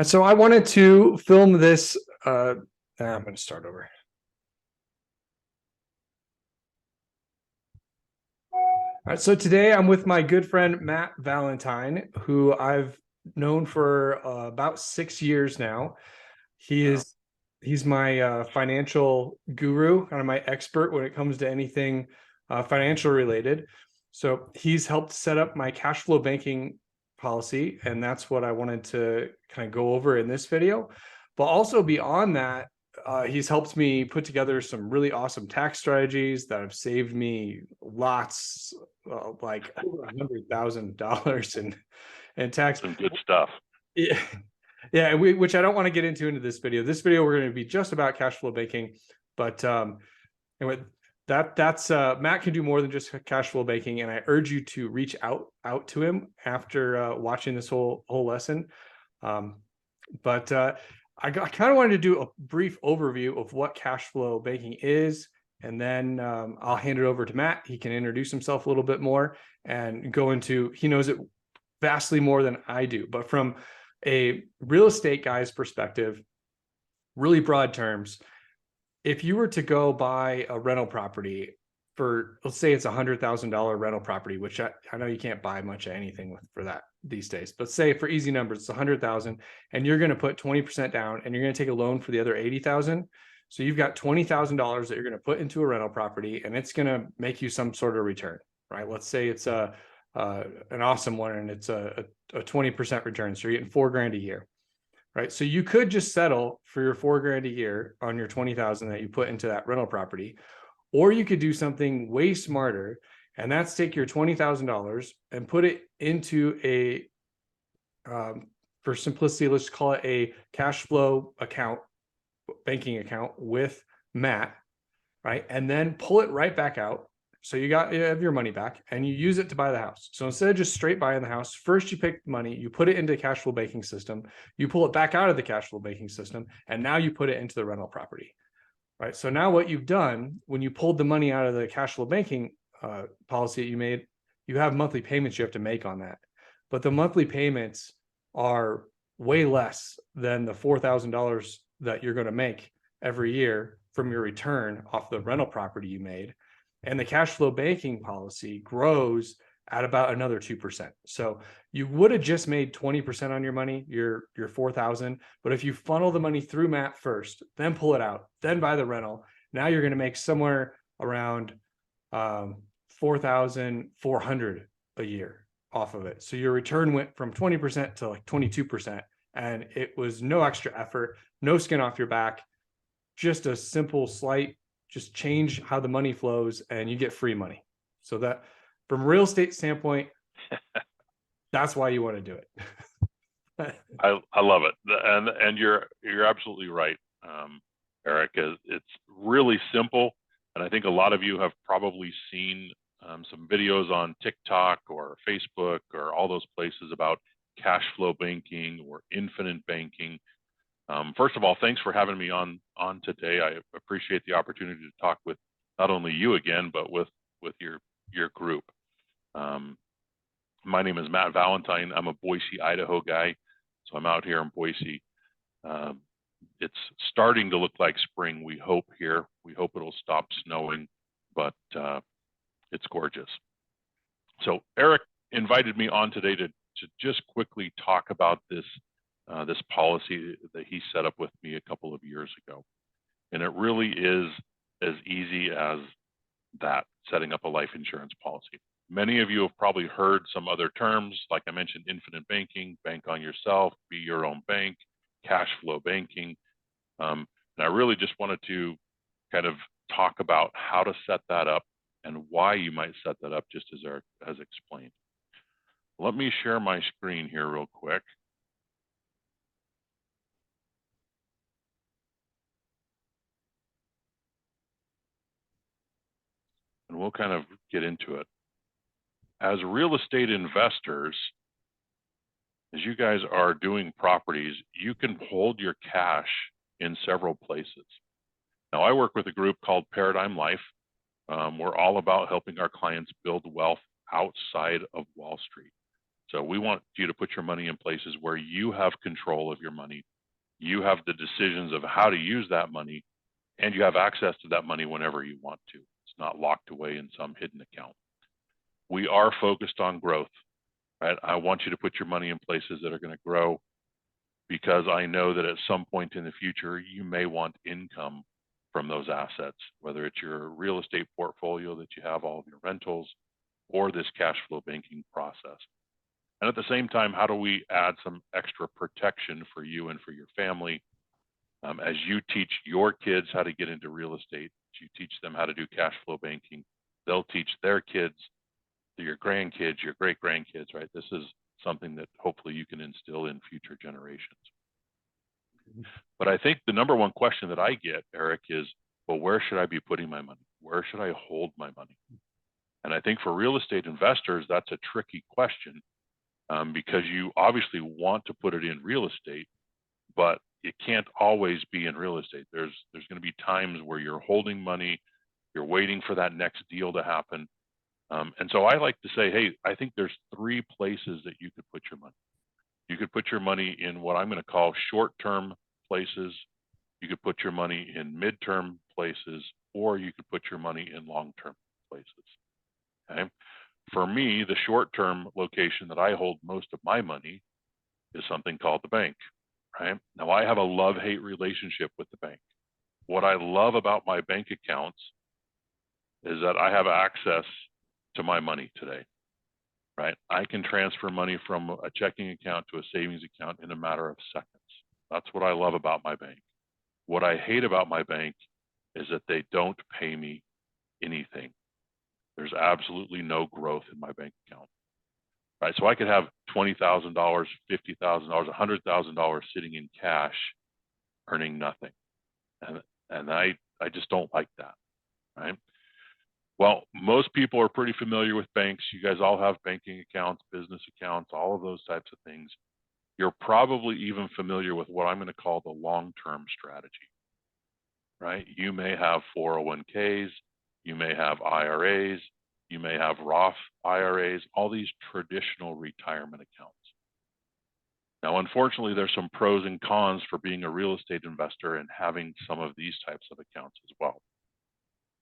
So I wanted to film this. I'm going to start over. All right, so today I'm with my good friend Matt Valentine, who I've known for about 6 years now. He's my financial guru, kind of my expert when it comes to anything financial related. So he's helped set up my cash flow banking policy, and that's what I wanted to kind of go over in this video. But also beyond that, he's helped me put together some really awesome tax strategies that have saved me lots, like over $100,000 in tax. Some good stuff. Yeah, yeah, which I don't want to get into this video. This video we're going to be just about cash flow banking, but anyway, that's Matt can do more than just cash flow banking, and I urge you to reach out to him after watching this whole lesson. But I kind of wanted to do a brief overview of what cash flow banking is, and then I'll hand it over to Matt. He can introduce himself a little bit more and go into, he knows it vastly more than I do, but from a real estate guy's perspective, really broad terms, if you were to go buy a rental property for, let's say it's $100,000 rental property, which I know you can't buy much of anything for that these days, but say for easy numbers, it's 100,000, and you're going to put 20% down, and you're going to take a loan for the other 80,000. So you've got $20,000 that you're going to put into a rental property, and it's going to make you some sort of return, right? Let's say it's an awesome one, and it's a 20% return. So you're getting $4,000 a year, right? So you could just settle for your $4,000 a year on your 20,000 that you put into that rental property, or you could do something way smarter, and that's take your $20,000 and put it into a, for simplicity, let's call it a cash flow account, banking account with Matt, right? And then pull it right back out. So you have your money back, and you use it to buy the house. So instead of just straight buying the house, first you pick the money, you put it into the cash flow banking system, you pull it back out of the cash flow banking system, and now you put it into the rental property, right? So now what you've done when you pulled the money out of the cash flow banking policy that you made, you have monthly payments you have to make on that. But the monthly payments are way less than the $4,000 that you're going to make every year from your return off the rental property you made. And the cash flow banking policy grows at about another 2%. So you would have just made 20% on your money, your 4,000. But if you funnel the money through Matt first, then pull it out, then buy the rental, now you're going to make somewhere around 4,400 a year off of it. So your return went from 20% to like 22%. And it was no extra effort, no skin off your back, just a simple, slight, just change how the money flows, and you get free money. So that, from a real estate standpoint, that's why you want to do it. I love it, and you're absolutely right, Eric. It's really simple, and I think a lot of you have probably seen some videos on TikTok or Facebook or all those places about cash flow banking or infinite banking. First of all, thanks for having me on today. I appreciate the opportunity to talk with not only you again, but with your group. My name is Matt Valentine. I'm a Boise, Idaho guy, so I'm out here in Boise. It's starting to look like spring, we hope here. We hope it'll stop snowing, but it's gorgeous. So Eric invited me on today to just quickly talk about this policy that he set up with me a couple of years ago. And it really is as easy as that, setting up a life insurance policy. Many of you have probably heard some other terms, like I mentioned, infinite banking, bank on yourself, be your own bank, cash flow banking. And I really just wanted to kind of talk about how to set that up and why you might set that up, just as explained. Let me share my screen here real quick. And we'll kind of get into it. As real estate investors, as you guys are doing properties, you can hold your cash in several places. Now, I work with a group called Paradigm Life. We're all about helping our clients build wealth outside of Wall Street. So we want you to put your money in places where you have control of your money. You have the decisions of how to use that money, and you have access to that money whenever you want to. It's not locked away in some hidden account. We are focused on growth, right? I want you to put your money in places that are going to grow, because I know that at some point in the future, you may want income from those assets, whether it's your real estate portfolio that you have all of your rentals, or this cash flow banking process. And at the same time, how do we add some extra protection for you and for your family? As you teach your kids how to get into real estate, you teach them how to do cash flow banking, they'll teach their kids, your grandkids, your great grandkids, right? This is something that hopefully you can instill in future generations. But I think the number one question that I get, Eric, is, well, where should I be putting my money? Where should I hold my money? And I think for real estate investors, that's a tricky question, because you obviously want to put it in real estate, but it can't always be in real estate. There's going to be times where you're holding money, you're waiting for that next deal to happen. And so I like to say, hey, I think there's 3 places that you could put your money. You could put your money in what I'm going to call short-term places. You could put your money in mid-term places, or you could put your money in long-term places. Okay. For me, the short-term location that I hold most of my money is something called the bank. Right now, I have a love-hate relationship with the bank. What I love about my bank accounts is that I have access to my money today. Right, I can transfer money from a checking account to a savings account in a matter of seconds. That's what I love about my bank. What I hate about my bank is that they don't pay me anything. There's absolutely no growth in my bank account. Right, so I could have $20,000, $50,000, $100,000 sitting in cash, earning nothing, and I just don't like that. Right. Well, most people are pretty familiar with banks. You guys all have banking accounts, business accounts, all of those types of things. You're probably even familiar with what I'm going to call the long-term strategy, right? You may have 401ks, you may have IRAs, you may have Roth IRAs, all these traditional retirement accounts. Now, unfortunately, there's some pros and cons for being a real estate investor and having some of these types of accounts as well.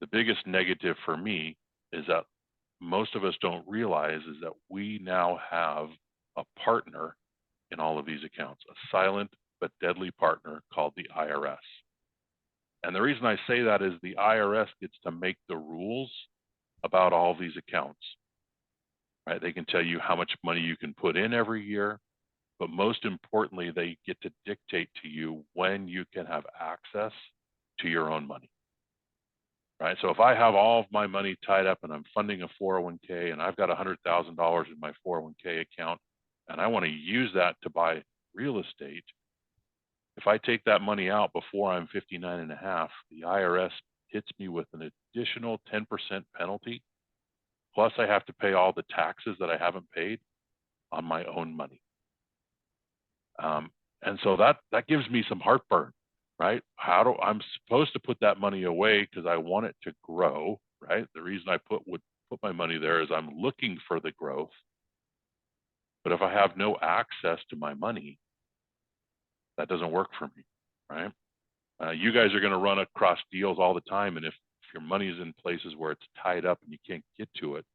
The biggest negative for me is that most of us don't realize is that we now have a partner in all of these accounts, a silent but deadly partner called the IRS. And the reason I say that is the IRS gets to make the rules about all of these accounts. Right? They can tell you how much money you can put in every year, but most importantly, they get to dictate to you when you can have access to your own money. Right. So if I have all of my money tied up and I'm funding a 401k and I've got $100,000 in my 401k account and I want to use that to buy real estate, if I take that money out before I'm 59 and a half, the IRS hits me with an additional 10% penalty. Plus I have to pay all the taxes that I haven't paid on my own money. And so that gives me some heartburn. Right? I'm supposed to put that money away because I want it to grow, right? The reason I would put my money there is I'm looking for the growth. But if I have no access to my money, that doesn't work for me, right? You guys are going to run across deals all the time, and if your money is in places where it's tied up and you can't get to it,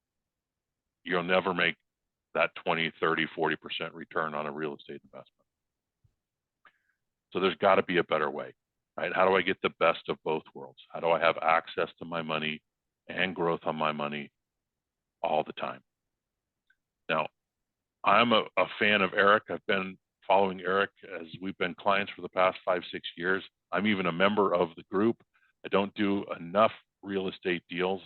you'll never make that 20, 30, 40% return on a real estate investment. So there's got to be a better way, right? How do I get the best of both worlds? How do I have access to my money and growth on my money all the time? Now, I'm a fan of Eric. I've been following Eric as we've been clients for the past 5-6 years. I'm even a member of the group. I don't do enough real estate deals,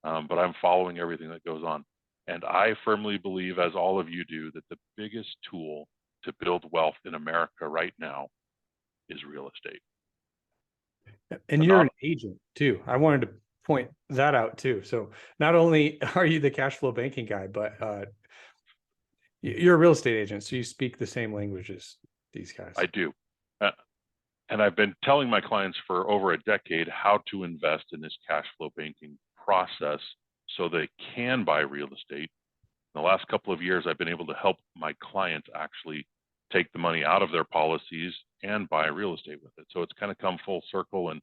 but I'm following everything that goes on. And I firmly believe, as all of you do, that the biggest tool to build wealth in America right now is real estate. And you're an agent too. I wanted to point that out too. So not only are you the cash flow banking guy, but you're a real estate agent. So you speak the same language as these guys. I do. And I've been telling my clients for over a decade how to invest in this cash flow banking process so they can buy real estate, In the last couple of years, I've been able to help my clients actually take the money out of their policies and buy real estate with it. So it's kind of come full circle, and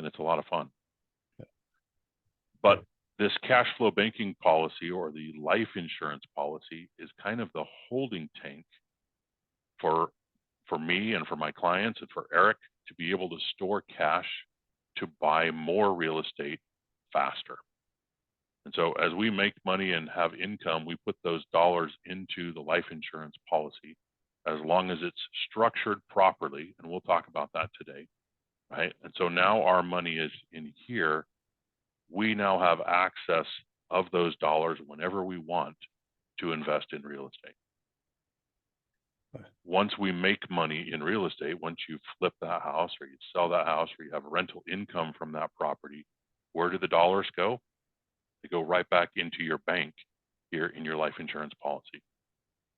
it's a lot of fun. But this cash flow banking policy, or the life insurance policy, is kind of the holding tank for me and for my clients and for Eric to be able to store cash to buy more real estate faster. And so as we make money and have income, we put those dollars into the life insurance policy, as long as it's structured properly. And we'll talk about that today, right? And so now our money is in here. We now have access of those dollars whenever we want to invest in real estate. Once we make money in real estate, once you flip that house or you sell that house or you have rental income from that property, where do the dollars go? They go right back into your bank here in your life insurance policy,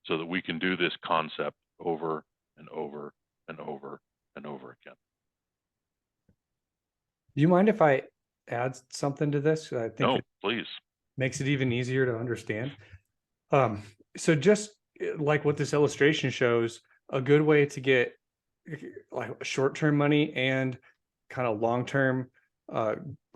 so that we can do this concept over and over and over and over again. Do you mind if I add something to this? I think No, please. Makes it even easier to understand. So just like what this illustration shows, a good way to get like short-term money and kind of long-term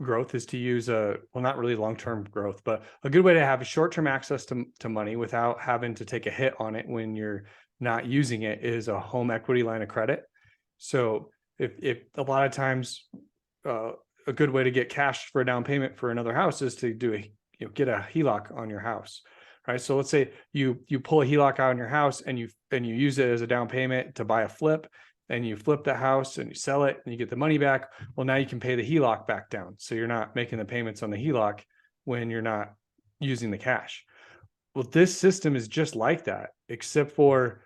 growth is to use well, not really long-term growth, but a good way to have short-term access to money without having to take a hit on it when you're not using it is a home equity line of credit. So if a lot of times a good way to get cash for a down payment for another house is to do get a HELOC on your house, right? So let's say you pull a HELOC out on your house and you use it as a down payment to buy a flip, and you flip the house and you sell it and you get the money back. Well, now you can pay the HELOC back down. So you're not making the payments on the HELOC when you're not using the cash. Well, this system is just like that, except for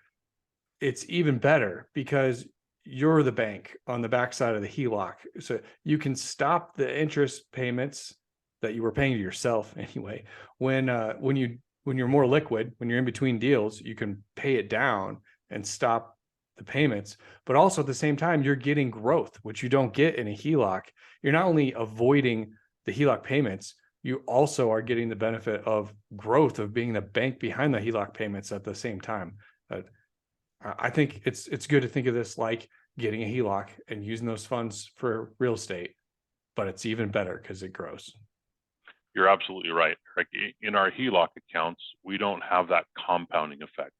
it's even better because you're the bank on the backside of the HELOC. So you can stop the interest payments that you were paying to yourself anyway. When you're more liquid, when you're in between deals, you can pay it down and stop the payments, but also at the same time, you're getting growth, which you don't get in a HELOC. You're not only avoiding the HELOC payments, you also are getting the benefit of growth of being the bank behind the HELOC payments at the same time. I think it's good to think of this like getting a HELOC and using those funds for real estate, but it's even better because it grows. You're absolutely right. In our HELOC accounts, we don't have that compounding effect,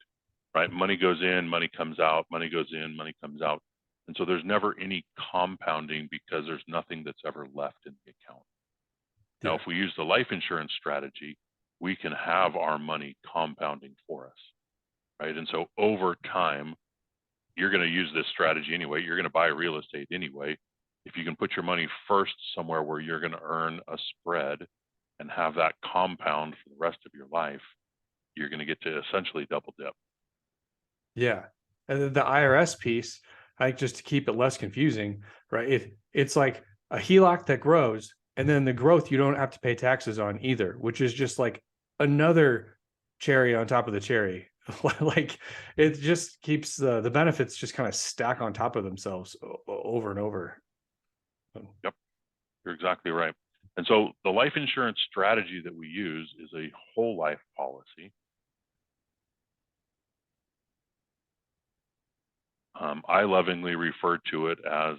right? Money goes in, money comes out, money goes in, money comes out. And so there's never any compounding because there's nothing that's ever left in the account. Yeah. Now, if we use the life insurance strategy, we can have our money compounding for us, right? And so over time, you're going to use this strategy anyway. You're going to buy real estate anyway. If you can put your money first somewhere where you're going to earn a spread and have that compound for the rest of your life, you're going to get to essentially double dip. Yeah. And the IRS piece, I think, just to keep it less confusing, right? It's like a HELOC that grows, and then the growth you don't have to pay taxes on either, which is just like another cherry on top of the cherry. Like it just keeps the benefits just kind of stack on top of themselves over and over. Yep, you're exactly right. And so the life insurance strategy that we use is a whole life policy. I lovingly refer to it as,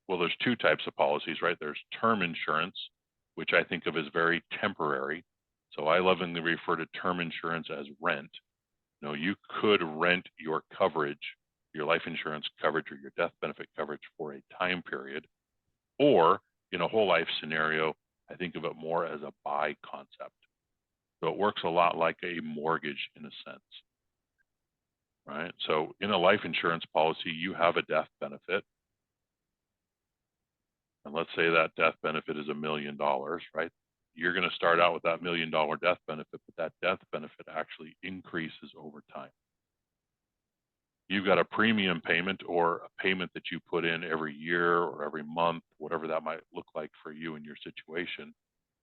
well, there's two types of policies, right? There's term insurance, which I think of as very temporary. So I lovingly refer to term insurance as rent. You know, you could rent your coverage, your life insurance coverage or your death benefit coverage for a time period, or in a whole life scenario, I think of it more as a buy concept. So it works a lot like a mortgage in a sense, right? So in a life insurance policy, you have a death benefit. And let's say that death benefit is $1 million, right? You're going to start out with that $1 million death benefit, but that death benefit actually increases over time. You've got a premium payment or a payment that you put in every year or every month, whatever that might look like for you and your situation,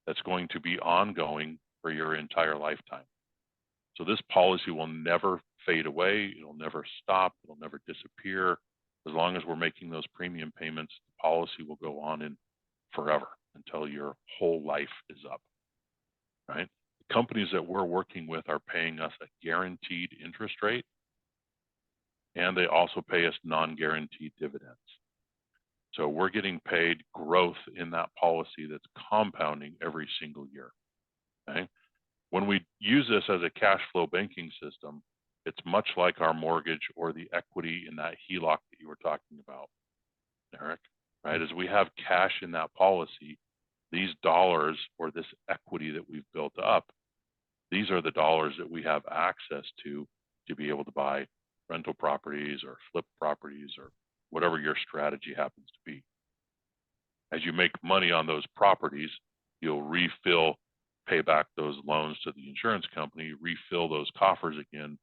that's going to be ongoing for your entire lifetime. So this policy will never fade away. It'll never stop. It'll never disappear. As long as we're making those premium payments, the policy will go on in forever until your whole life is up, right? companies that we're working with are paying us a guaranteed interest rate, and they also pay us non-guaranteed dividends. So we're getting paid growth in that policy that's compounding every single year. Okay. When we use this as a cash flow banking system, it's much like our mortgage or the equity in that HELOC that you were talking about, Eric, right? As we have cash in that policy, these dollars or this equity that we've built up, these are the dollars that we have access to be able to buy rental properties or flip properties or whatever your strategy happens to be. As you make money on those properties, you'll refill, pay back those loans to the insurance company, refill those coffers again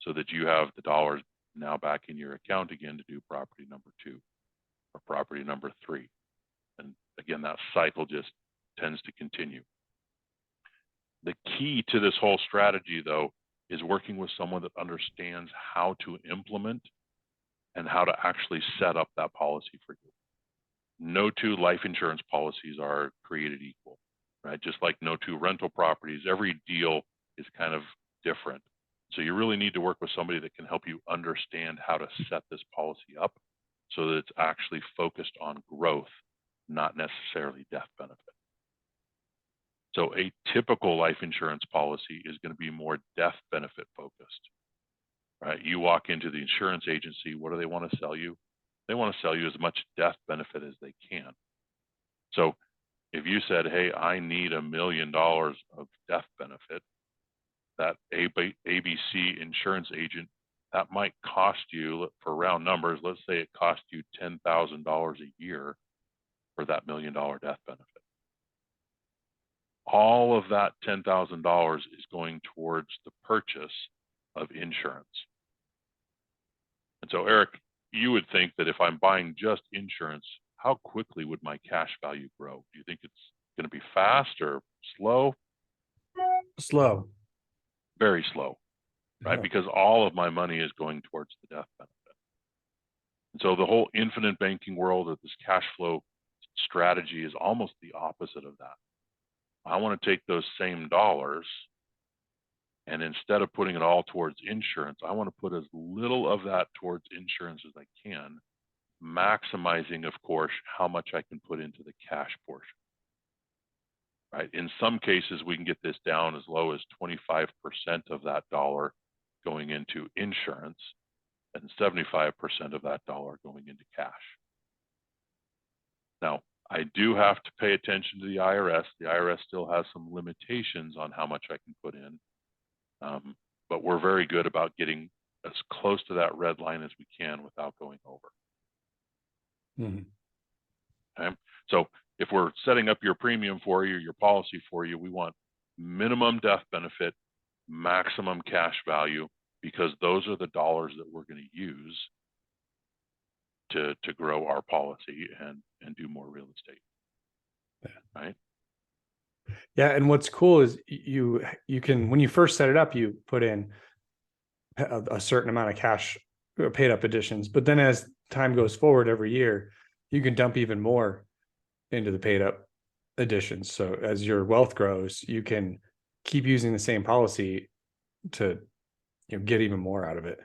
so that you have the dollars now back in your account again to do property number 2 or property number 3. And again, that cycle just tends to continue. The key to this whole strategy, though, is working with someone that understands how to implement and how to actually set up that policy for you. No two life insurance policies are created equal, right? Just like no two rental properties, every deal is kind of different. So you really need to work with somebody that can help you understand how to set this policy up so that it's actually focused on growth, not necessarily death benefit. So a typical life insurance policy is going to be more death benefit focused, right? You walk into the insurance agency, what do they want to sell you? They want to sell you as much death benefit as they can. So if you said, hey, I need $1 million of death benefit, that ABC insurance agent, that might cost you, for round numbers, let's say it cost you $10,000 a year for that $1 million death benefit. All of that $10,000 is going towards the purchase of insurance. And so, Eric, you would think that if I'm buying just insurance, how quickly would my cash value grow? Do you think it's going to be fast or slow? Slow. Very slow, right? Yeah. Because all of my money is going towards the death benefit. And so the whole infinite banking world of this cash flow strategy is almost the opposite of that. I want to take those same dollars, and instead of putting it all towards insurance, I want to put as little of that towards insurance as I can, maximizing, of course, how much I can put into the cash portion. Right? In some cases, we can get this down as low as 25% of that dollar going into insurance and 75% of that dollar going into cash. Now, I do have to pay attention to the IRS. The IRS still has some limitations on how much I can put in, but we're very good about getting as close to that red line as we can without going over. Mm-hmm. Okay? So if we're setting up your premium for you, your policy for you, we want minimum death benefit, maximum cash value, because those are the dollars that we're going to use to grow our policy and do more real estate. Yeah. Right? Yeah, and what's cool is you can, when you first set it up, you put in a certain amount of cash paid up additions, but then as time goes forward every year, you can dump even more into the paid up additions. So as your wealth grows, you can keep using the same policy to get even more out of it.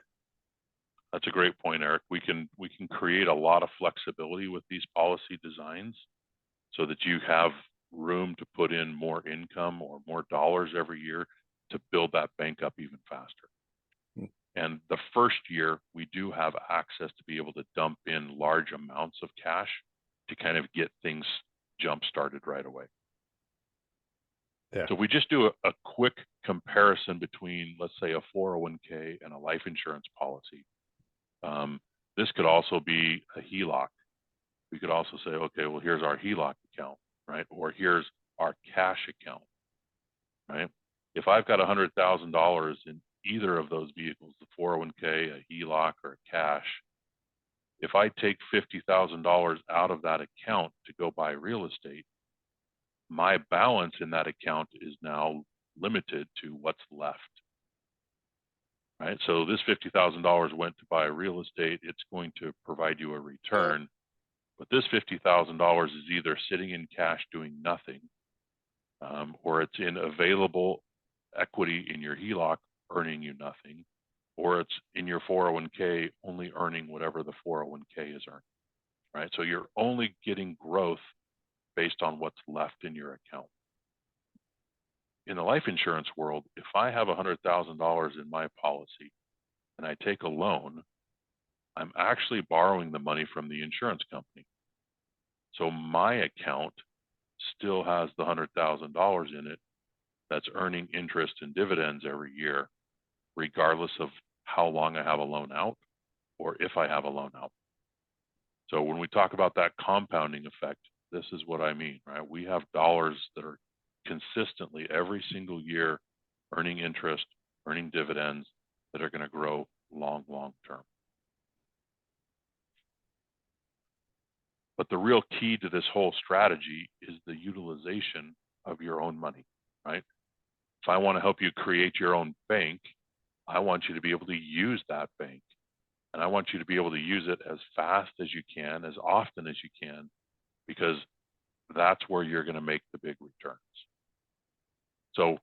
That's a great point, Eric. We can create a lot of flexibility with these policy designs so that you have room to put in more income or more dollars every year to build that bank up even faster. And the first year, we do have access to be able to dump in large amounts of cash to kind of get things jump started right away. Yeah. So we just do a quick comparison between, let's say, a 401k and a life insurance policy. This could also be a HELOC. We could also say, okay, well, here's our HELOC account, right? Or here's our cash account, right? If I've got $100,000 in either of those vehicles, the 401k, a HELOC, or a cash, if I take $50,000 out of that account to go buy real estate, my balance in that account is now limited to what's left. Right? So this $50,000 went to buy real estate. It's going to provide you a return, but this $50,000 is either sitting in cash doing nothing, or it's in available equity in your HELOC earning you nothing, or it's in your 401k only earning whatever the 401k is earning, right? So you're only getting growth based on what's left in your account. In the life insurance world, if I have $100,000 in my policy and I take a loan, I'm actually borrowing the money from the insurance company. So my account still has the $100,000 in it that's earning interest and dividends every year, regardless of how long I have a loan out or if I have a loan out. So when we talk about that compounding effect, this is what I mean, right? We have dollars that are consistently every single year earning interest, earning dividends that are going to grow long term. But the real key to this whole strategy is the utilization of your own money, right? If I want to help you create your own bank, I want you to be able to use that bank. And I want you to be able to use it as fast as you can, as often as you can, because that's where you're going to make the big returns. So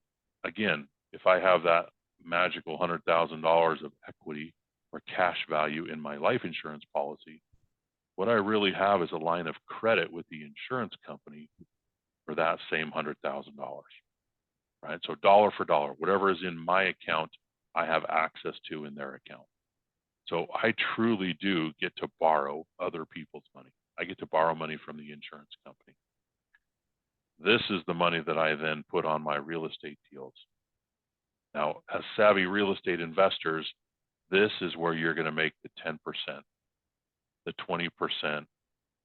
again, if I have that magical $100,000 of equity or cash value in my life insurance policy, what I really have is a line of credit with the insurance company for that same $100,000, right? So dollar for dollar, whatever is in my account, I have access to in their account. So I truly do get to borrow other people's money. I get to borrow money from the insurance company. This is the money that I then put on my real estate deals. Now, as savvy real estate investors, this is where you're going to make the 10%, the 20%,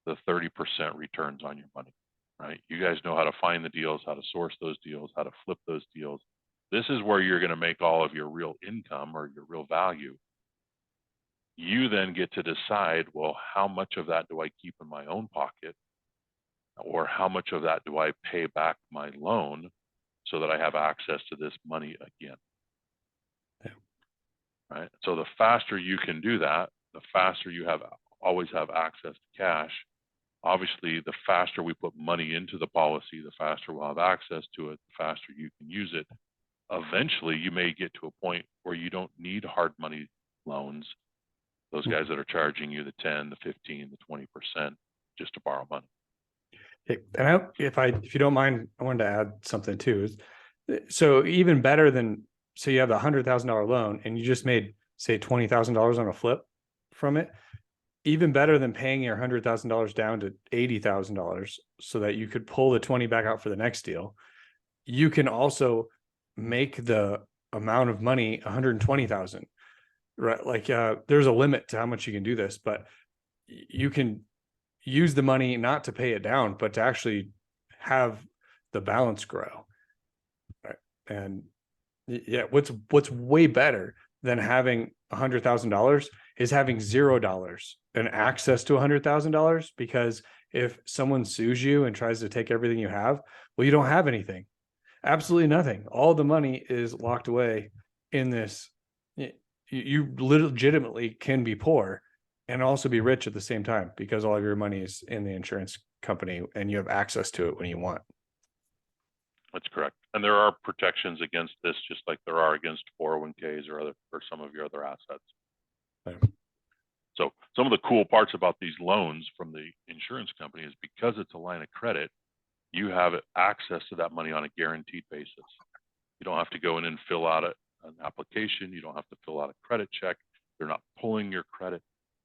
the 30% returns on your money, right? You guys know how to find the deals, how to source those deals, how to flip those deals. This is where you're going to make all of your real income or your real value. You then get to decide, well, how much of that do I keep in my own pocket? Or how much of that do I pay back my loan so that I have access to this money again? Yeah. Right. So the faster you can do that, the faster you always have access to cash. Obviously, the faster we put money into the policy, the faster we'll have access to it, the faster you can use it. Eventually, you may get to a point where you don't need hard money loans, those guys that are charging you the 10, the 15, the 20% just to borrow money. And if you don't mind, I wanted to add something too. So even better than, so you have a $100,000 loan and you just made, say, $20,000 on a flip from it. Even better than paying your $100,000 down to $80,000 so that you could pull the 20 back out for the next deal. You can also make the amount of money 120,000, right? Like there's a limit to how much you can do this, but you can use the money not to pay it down, but to actually have the balance grow. Right. And yeah, what's way better than having $100,000 is having $0 and access to $100,000, because if someone sues you and tries to take everything you have, well, you don't have anything, absolutely nothing. All the money is locked away in this. You legitimately can be poor and also be rich at the same time, because all of your money is in the insurance company and you have access to it when you want. That's correct. And there are protections against this, just like there are against 401ks or some of your other assets. Right. So some of the cool parts about these loans from the insurance company is because it's a line of credit, you have access to that money on a guaranteed basis. You don't have to go in and fill out an application. You don't have to fill out a credit check. They're not pulling your credit.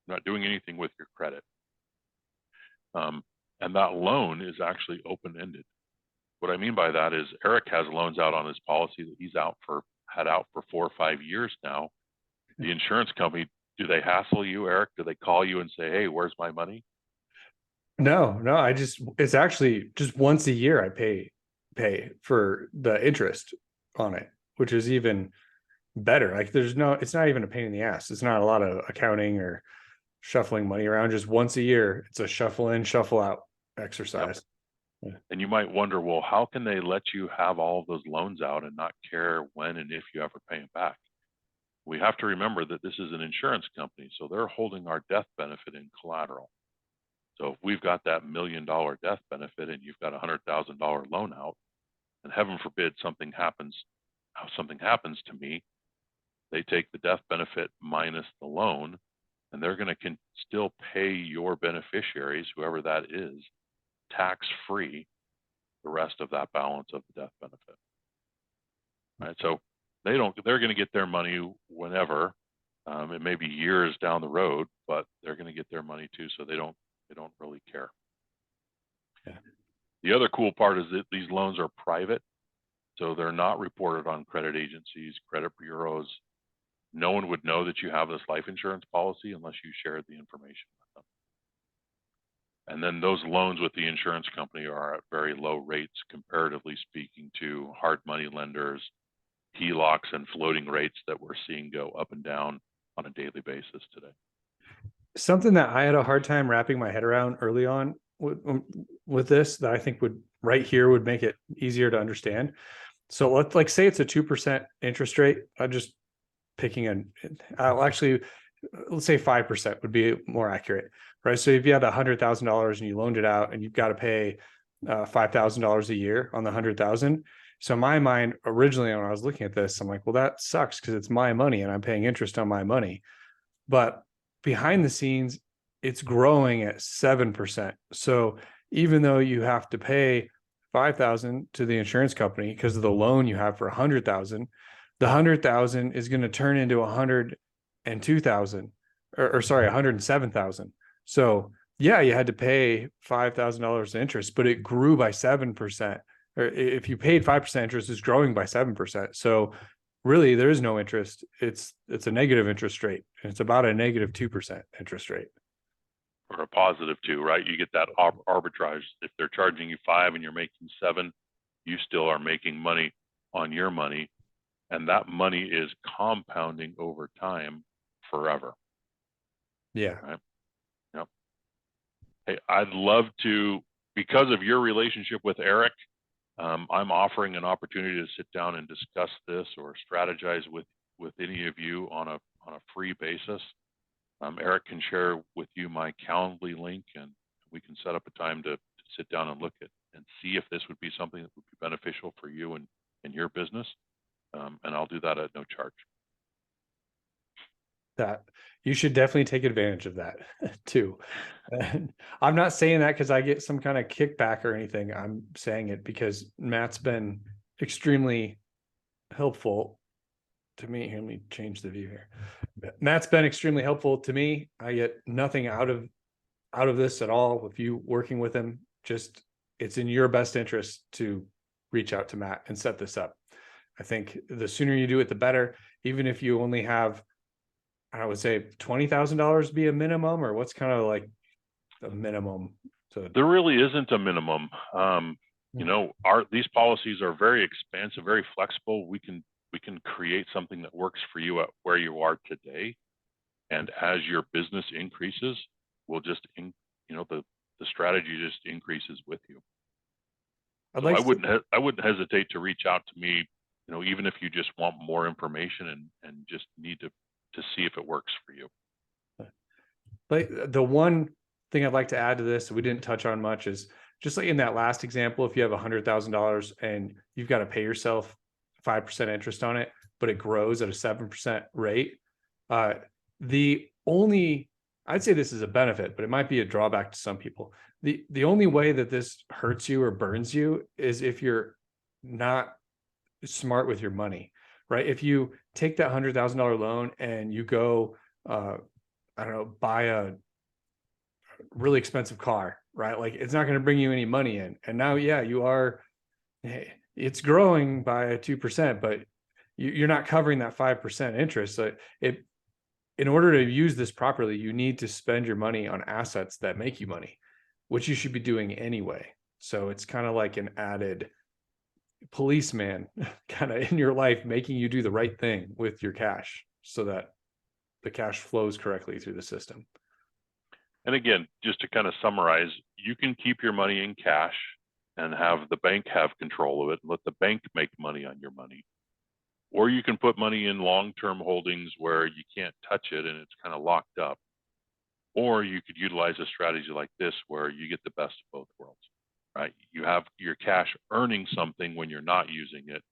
They're not doing anything with your credit. And that loan is actually open-ended. What I mean by that is Eric has loans out on his policy that he's had out for 4 or 5 years now. The insurance company, do they hassle you, Eric? Do they call you and say, hey, where's my money? No, it's actually just once a year I pay for the interest on it, which is even better. Like it's not even a pain in the ass. It's not a lot of accounting or shuffling money around. Just once a year, it's a shuffle in, shuffle out exercise. Yep. Yeah. And you might wonder, well, how can they let you have all of those loans out and not care when and if you ever pay them back? We have to remember that this is an insurance company, so they're holding our death benefit in collateral. So if we've got that $1 million death benefit and you've got a $100,000 loan out, and heaven forbid something happens something happens to me, they take the death benefit minus the loan, and they're going to still pay your beneficiaries, whoever that is, tax-free the rest of that balance of the death benefit. Right? So they're going to get their money whenever. It may be years down the road, but they're going to get their money too, so they don't really care. Yeah. The other cool part is that these loans are private, so they're not reported on credit agencies, credit bureaus. No one would know that you have this life insurance policy unless you shared the information with them. And then those loans with the insurance company are at very low rates, comparatively speaking, to hard money lenders, HELOCs, and floating rates that we're seeing go up and down on a daily basis today. Something that I had a hard time wrapping my head around early on with this, that I think would make it easier to understand. So let's like say it's a 2% interest rate. I'm just picking let's say 5% would be more accurate, right? So if you had $100,000 and you loaned it out and you've got to pay $5,000 a year on the 100,000. So in my mind, originally when I was looking at this, I'm like, well, that sucks because it's my money and I'm paying interest on my money. But behind the scenes, it's growing at 7%. So even though you have to pay $5,000 to the insurance company because of the loan you have for $100,000, the $100,000 is going to turn into $102,000, or sorry, $107,000. So yeah, you had to pay $5,000 interest, but it grew by 7%. Or if you paid 5% interest, it's growing by 7%. So really, there is no interest. It's a negative interest rate, and it's about a negative 2% interest rate. Or a positive 2, right? You get that arbitrage. If they're charging you 5 and you're making 7, you still are making money on your money, and that money is compounding over time forever. Yeah. Right? Yep. Hey, I'd love to, because of your relationship with Eric, I'm offering an opportunity to sit down and discuss this or strategize with any of you on a free basis. Eric can share with you my Calendly link, and we can set up a time to sit down and look at and see if this would be something that would be beneficial for you and your business. And I'll do that at no charge. That you should definitely take advantage of that too. And I'm not saying that because I get some kind of kickback or anything. I'm saying it because Matt's been extremely helpful to me. Here, let me change the view here. Matt's been extremely helpful to me. I get nothing out of this at all with you working with him. Just it's in your best interest to reach out to Matt and set this up. I think the sooner you do it, the better. Even if you only have, I would say $20,000 be a minimum, or what's kind of like the minimum? There really isn't a minimum. You know, these policies are very expansive, very flexible. We can create something that works for you at where you are today, and as your business increases, we'll just the strategy just increases with you. I wouldn't hesitate to reach out to me, even if you just want more information and just need to see if it works for you. But the one thing I'd like to add to this we didn't touch on much is just like in that last example, if you have $100,000 and you've got to pay yourself 5% interest on it, but it grows at a 7% rate. I'd say this is a benefit, but it might be a drawback to some people. The only way that this hurts you or burns you is if you're not smart with your money, right? If you take that $100,000 loan and you go, buy a really expensive car, right? Like it's not going to bring you any money in. And now, it's growing by 2%, but you're not covering that 5% interest. So in order to use this properly, you need to spend your money on assets that make you money, which you should be doing anyway. So it's kind of like an added policeman kind of in your life, making you do the right thing with your cash so that the cash flows correctly through the system. And again, just to kind of summarize, you can keep your money in cash and have the bank have control of it and let the bank make money on your money. Or you can put money in long-term holdings where you can't touch it and it's kind of locked up. Or you could utilize a strategy like this where you get the best of both worlds, right? You have your cash earning something when you're not using it.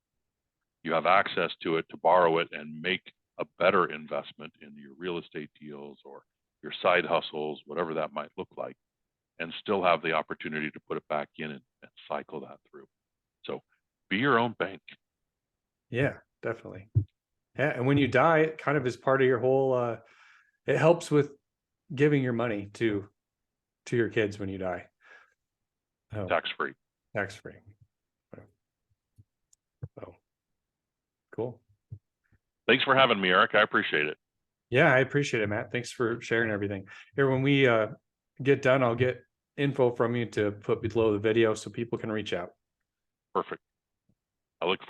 you have access to it to borrow it and make a better investment in your real estate deals or your side hustles, whatever that might look like, and still have the opportunity to put it back in and cycle that through. So be your own bank. Yeah, definitely. Yeah, and when you die, it kind of is part of your whole. It helps with giving your money to your kids when you die. Oh, Tax-free. Tax-free. Oh, cool. Thanks for having me, Eric. I appreciate it. Yeah, I appreciate it, Matt. Thanks for sharing everything. Here, when we get done, I'll get info from you to put below the video so people can reach out. Perfect. I look